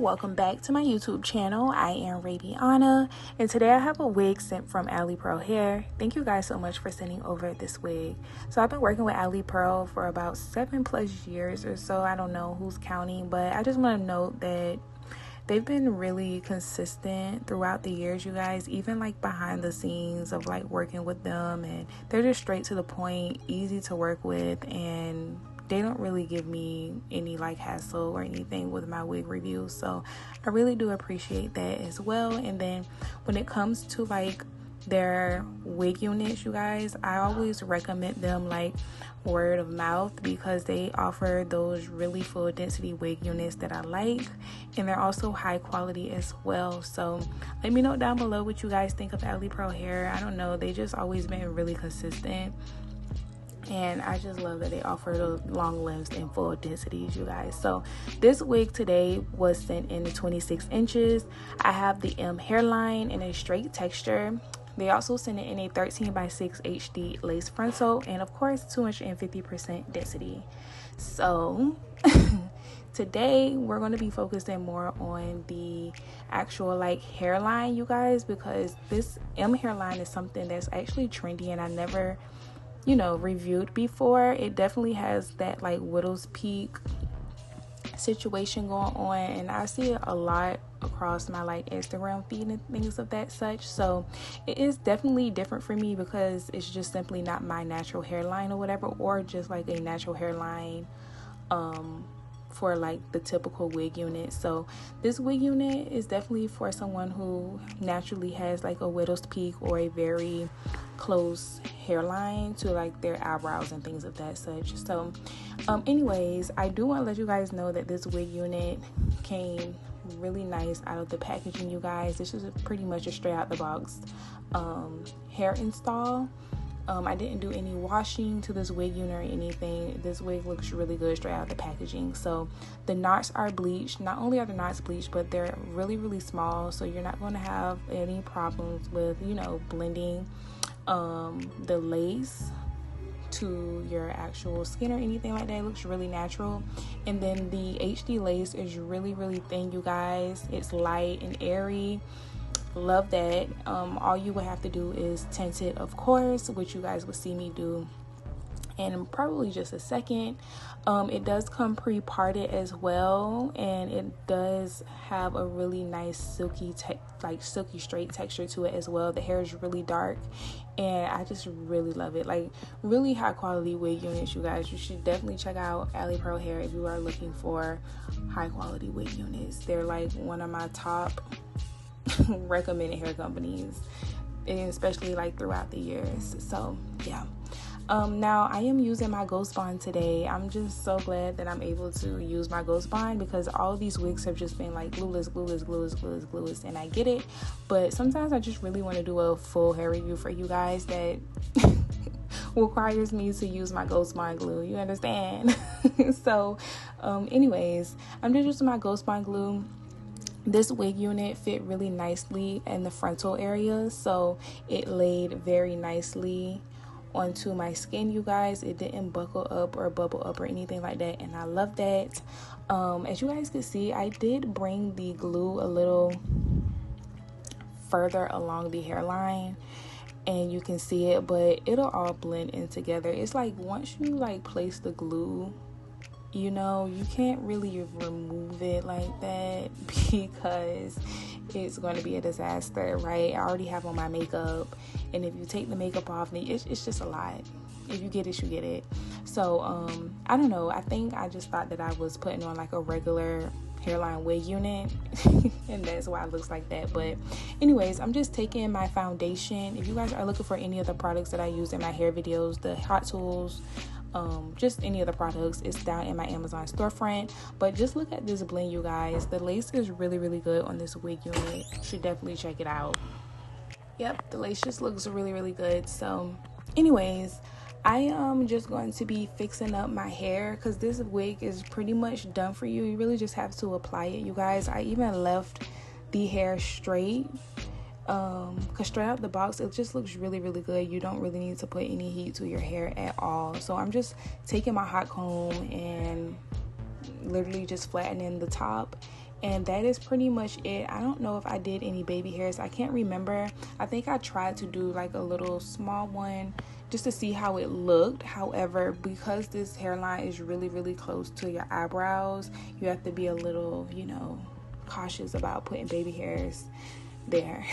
welcome back to my YouTube channel. I am Rabiana, and today I have a wig sent from Alipearl Hair. Thank you guys so much for sending over this wig. So I've been working with Alipearl for about 7+ years or so. I don't know who's counting, but I just want to note that they've been really consistent throughout the years, you guys, even like behind the scenes of like working with them, and they're just straight to the point, easy to work with, and they don't really give me any like hassle or anything with my wig reviews. So I really do appreciate that as well. And then when it comes to like their wig units, you guys, I always recommend them like word of mouth, because they offer those really full density wig units that I like, and they're also high quality as well. So let me know down below what you guys think of Alipearl Hair. I don't know, they just always been really consistent, and I just love that they offer those long lengths and full densities, you guys. So this wig today was sent in 26 inches. I have the M hairline in a straight texture. They also sent it in a 13x6 HD lace frontal, and of course 250% density. So today we're going to be focusing more on the actual like hairline, you guys, because this M hairline is something that's actually trendy and I never reviewed before. It definitely has that like widow's peak situation going on, and I see it a lot across my like Instagram feed and things of that such. So it is definitely different for me because it's just simply not my natural hairline or whatever, or just like a natural hairline for like the typical wig unit. So this wig unit is definitely for someone who naturally has like a widow's peak or a very close hairline to like their eyebrows and things of that such. So anyways, I do want to let you guys know that this wig unit came really nice out of the packaging, you guys. This is pretty much a straight out the box hair install. I didn't do any washing to this wig unit or anything. This wig looks really good straight out of the packaging. So the knots are bleached. Not only are the knots bleached, but they're really, really small. So you're not going to have any problems with, blending the lace to your actual skin or anything like that. It looks really natural. And then the HD lace is really, really thin, you guys. It's light and airy. Love that. All you would have to do is tint it, of course, which you guys will see me do in probably just a second. It does come pre-parted as well, and it does have a really nice silky straight texture to it as well. The hair is really dark, and I just really love it. Like, really high quality wig units, you guys. You should definitely check out Alipearl Hair if you are looking for high quality wig units. They're like one of my top recommended hair companies, and especially like throughout the years. So yeah. Now I am using my Ghost Bond today. I'm just so glad that I'm able to use my Ghost Bond, because all of these wigs have just been like glueless, and I get it, but sometimes I just really want to do a full hair review for you guys that requires me to use my Ghost Bond glue, you understand? So anyways, I'm just using my Ghost Bond glue. This wig unit fit really nicely in the frontal area, so it laid very nicely onto my skin, you guys. It didn't buckle up or bubble up or anything like that, and I love that. As you guys can see, I did bring the glue a little further along the hairline, and you can see it, but it'll all blend in together. It's like once you like place the glue, you can't really remove it like that, because it's going to be a disaster, right? I already have on my makeup, and if you take the makeup off, it's just a lot. If you get it, you get it. So I don't know, I think I just thought that I was putting on like a regular hairline wig unit and that's why it looks like that. But anyways, I'm just taking my foundation. If you guys are looking for any of the products that I use in my hair videos, the Hot Tools, just any of the products, it's down in my Amazon storefront. But just look at this blend, you guys. The lace is really, really good on this wig unit. You should definitely check it out. Yep, the lace just looks really, really good. So anyways, I am just going to be fixing up my hair, because this wig is pretty much done for you. You really just have to apply it, you guys. I even left the hair straight, because straight out the box it just looks really, really good. You don't really need to put any heat to your hair at all. So I'm just taking my hot comb and literally just flattening the top And that is pretty much it. I don't know if I did any baby hairs. I can't remember. I think I tried to do like a little small one just to see how it looked. However, because this hairline is really close to your eyebrows, you have to be a little, you know, cautious about putting baby hairs there.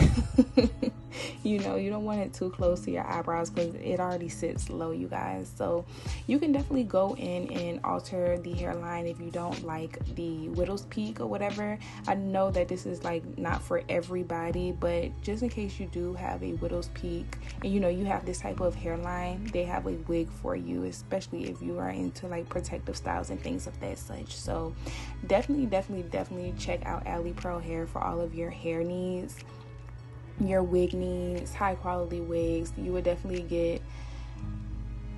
You know, you don't want it too close to your eyebrows because it already sits low, you guys. So you can definitely go in and alter the hairline if you don't like the widow's peak or whatever. I know that this is like not for everybody, but just in case you do have a widow's peak and you know you have this type of hairline, they have a wig for you, especially if you are into like protective styles and things of that such. So definitely check out Alipearl hair for all of your hair needs, your wig needs, high quality wigs. You would definitely get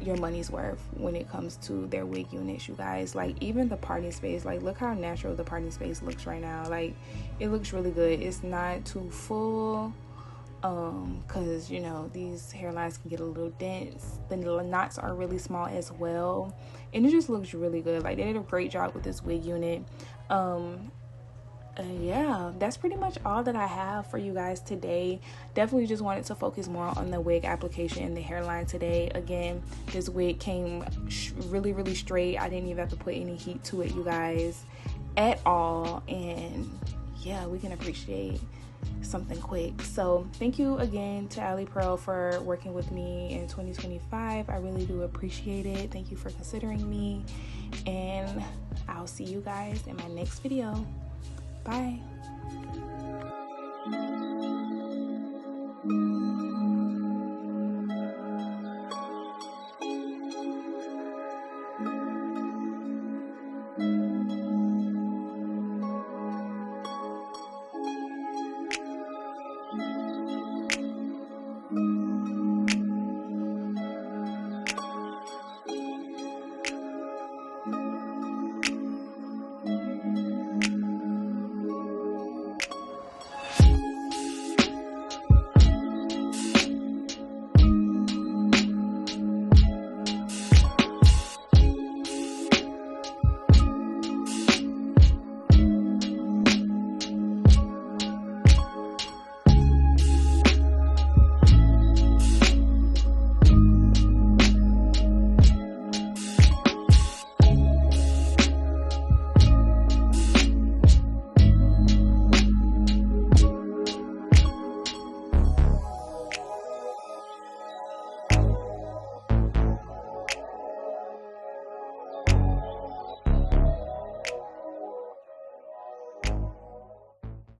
your money's worth when it comes to their wig units, you guys. Like even the parting space, like look how natural the parting space looks right now. Like it looks really good. It's not too full because you know these hairlines can get a little dense. The knots are really small as well, and it just looks really good. Like they did a great job with this wig unit. Yeah, that's pretty much all that I have for you guys today. Definitely just wanted to focus more on the wig application and the hairline today. Again, this wig came really straight. I didn't even have to put any heat to it, you guys, at all. And yeah, we can appreciate something quick. So thank you again to Alipearl for working with me in 2025. I really do appreciate it. Thank you for considering me, and I'll see you guys in my next video. Bye.